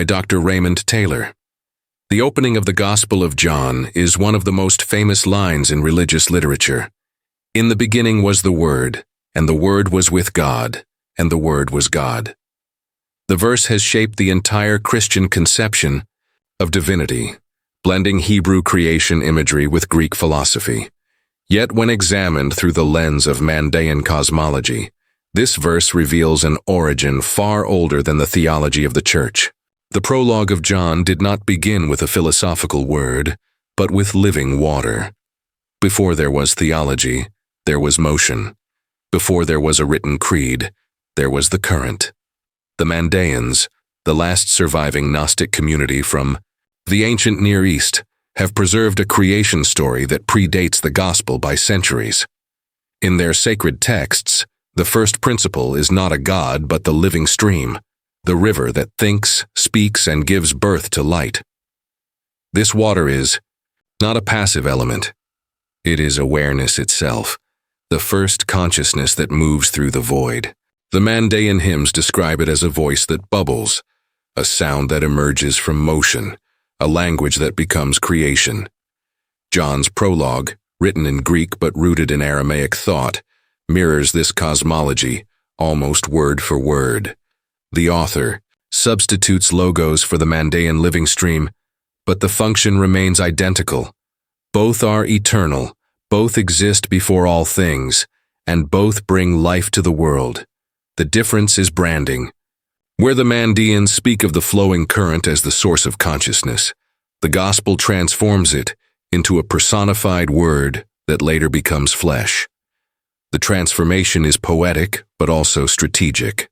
by Dr. Raymond Taylor. The opening of the Gospel of John is one of the most famous lines in religious literature. In the beginning was the Word, and the Word was with God, and the Word was God. The verse has shaped the entire Christian conception of divinity, blending Hebrew creation imagery with Greek philosophy. Yet when examined through the lens of Mandaean cosmology, this verse reveals an origin far older than the theology of the Church. The prologue of John did not begin with a philosophical word, but with living water. Before there was theology, there was motion. Before there was a written creed, there was the current. The Mandaeans, the last surviving Gnostic community from the ancient Near East, have preserved a creation story that predates the Gospel by centuries. In their sacred texts, the first principle is not a god but the living stream, the river that thinks, speaks, and gives birth to light. This water is not a passive element. It is awareness itself, the first consciousness that moves through the void. The Mandaean hymns describe it as a voice that bubbles, a sound that emerges from motion, a language that becomes creation. John's prologue, written in Greek but rooted in Aramaic thought, mirrors this cosmology, almost word for word. The author substitutes logos for the Mandaean living stream, but the function remains identical. Both are eternal, both exist before all things, and both bring life to the world. The difference is branding. Where the Mandaeans speak of the flowing current as the source of consciousness, the Gospel transforms it into a personified word that later becomes flesh. The transformation is poetic, but also strategic.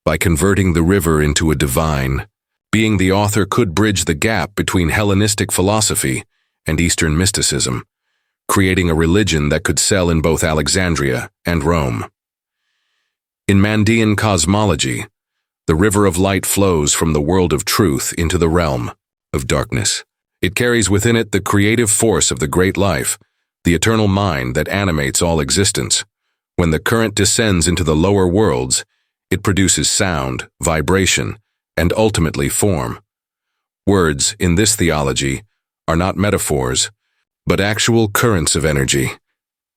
By converting the river into a divine being, the author could bridge the gap between Hellenistic philosophy and Eastern mysticism, creating a religion that could sell in both Alexandria and Rome. In Mandaean cosmology, the river of light flows from the world of truth into the realm of darkness. It carries within it the creative force of the great life, the eternal mind that animates all existence. When the current descends into the lower worlds, it produces sound, vibration, and ultimately form. Words, in this theology, are not metaphors, but actual currents of energy.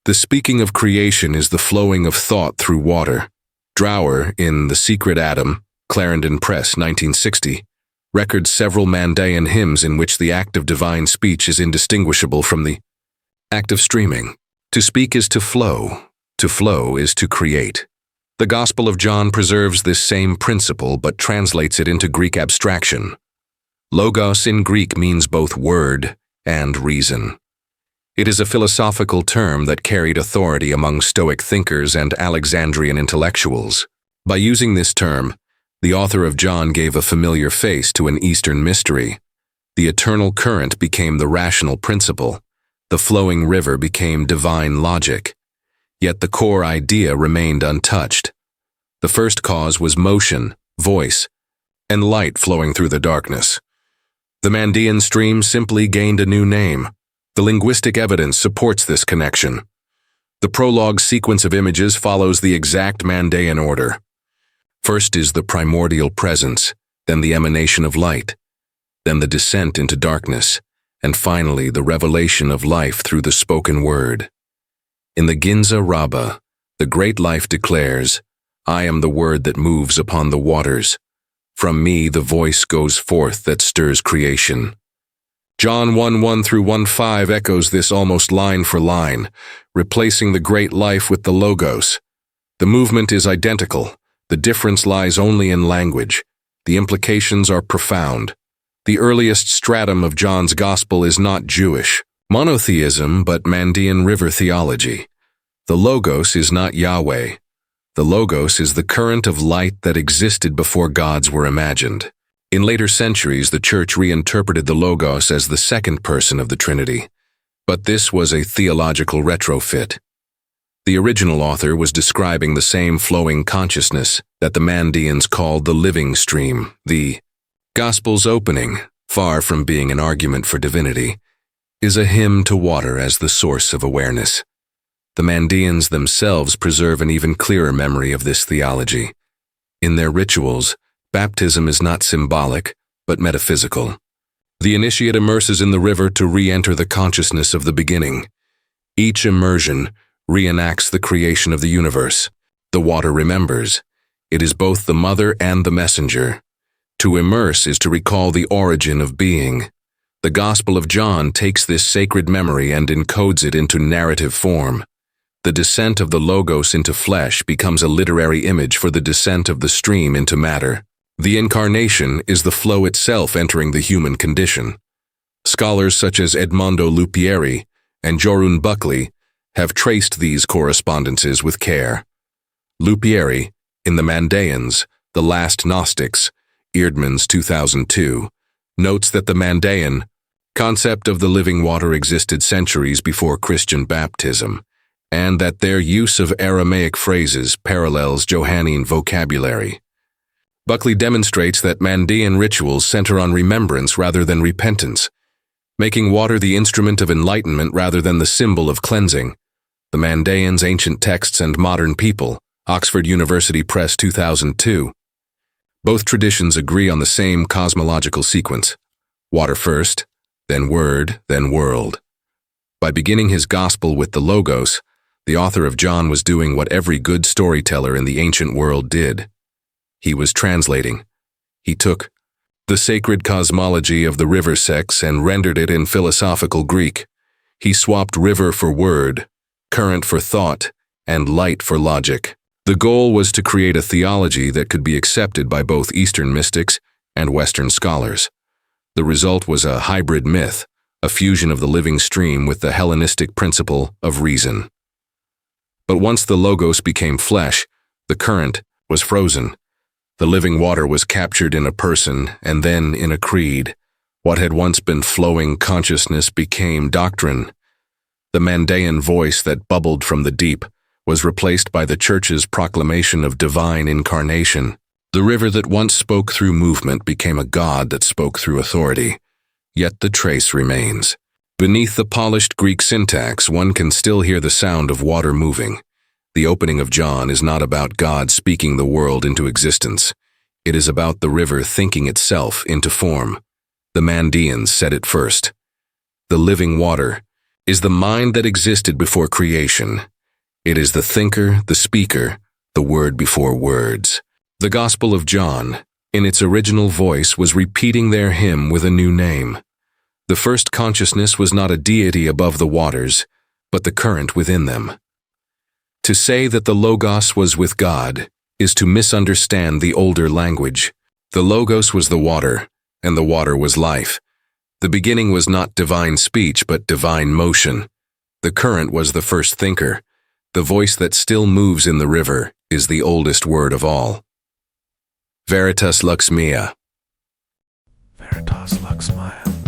The speaking of creation is the flowing of thought through water. Drower, in The Secret Atom, Clarendon Press, 1960, records several Mandaean hymns in which the act of divine speech is indistinguishable from the act of streaming. To speak is to flow. To flow is to create. The Gospel of John preserves this same principle but translates it into Greek abstraction. Logos in Greek means both word and reason. It is a philosophical term that carried authority among Stoic thinkers and Alexandrian intellectuals. By using this term, the author of John gave a familiar face to an Eastern mystery. The eternal current became the rational principle. The flowing river became divine logic. Yet the core idea remained untouched. The first cause was motion, voice, and light flowing through the darkness. The Mandaean stream simply gained a new name. The linguistic evidence supports this connection. The prologue sequence of images follows the exact Mandaean order. First is the primordial presence, then the emanation of light, then the descent into darkness, and finally the revelation of life through the spoken word. In the Ginza Rabbah, the great life declares, "I am the word that moves upon the waters. From me the voice goes forth that stirs creation." John 1:1 through 1:5 echoes this almost line for line, replacing the great life with the Logos. The movement is identical. The difference lies only in language. The implications are profound. The earliest stratum of John's Gospel is not Jewish monotheism but Mandaean river theology. The Logos is not Yahweh. The Logos is the current of light that existed before gods were imagined. In later centuries, the Church reinterpreted the Logos as the second person of the Trinity, but this was a theological retrofit. The original author was describing the same flowing consciousness that the Mandaeans called the living stream. The Gospel's opening, far from being an argument for divinity, is a hymn to water as the source of awareness. The Mandaeans themselves preserve an even clearer memory of this theology. In their rituals, baptism is not symbolic, but metaphysical. The initiate immerses in the river to re-enter the consciousness of the beginning. Each immersion reenacts the creation of the universe. The water remembers. It is both the mother and the messenger. To immerse is to recall the origin of being. The Gospel of John takes this sacred memory and encodes it into narrative form. The descent of the Logos into flesh becomes a literary image for the descent of the stream into matter. The incarnation is the flow itself entering the human condition. Scholars such as Edmondo Lupieri and Jorun Buckley have traced these correspondences with care. Lupieri, in the Mandaeans, The Last Gnostics, Eerdmans 2002, notes that the Mandaean concept of the living water existed centuries before Christian baptism, and that their use of Aramaic phrases parallels Johannine vocabulary. Buckley demonstrates that Mandaean rituals center on remembrance rather than repentance, making water the instrument of enlightenment rather than the symbol of cleansing. The Mandaeans' Ancient Texts and Modern People, Oxford University Press 2002. Both traditions agree on the same cosmological sequence: water first, then word, then world. By beginning his gospel with the Logos, the author of John was doing what every good storyteller in the ancient world did. He was translating. He took the sacred cosmology of the river sex and rendered it in philosophical Greek. He swapped river for word, current for thought, and light for logic. The goal was to create a theology that could be accepted by both Eastern mystics and Western scholars. The result was a hybrid myth, a fusion of the living stream with the Hellenistic principle of reason. But once the Logos became flesh, the current was frozen. The living water was captured in a person and then in a creed. What had once been flowing consciousness became doctrine. The Mandaean voice that bubbled from the deep was replaced by the Church's proclamation of divine incarnation. The river that once spoke through movement became a god that spoke through authority. Yet the trace remains. Beneath the polished Greek syntax, one can still hear the sound of water moving. The opening of John is not about God speaking the world into existence. It is about the river thinking itself into form. The Mandaeans said it first. The living water is the mind that existed before creation. It is the thinker, the speaker, the word before words. The Gospel of John, in its original voice, was repeating their hymn with a new name. The first consciousness was not a deity above the waters, but the current within them. To say that the Logos was with God is to misunderstand the older language. The Logos was the water, and the water was life. The beginning was not divine speech, but divine motion. The current was the first thinker. The voice that still moves in the river is the oldest word of all. Veritas lux mea. Veritas lux mea.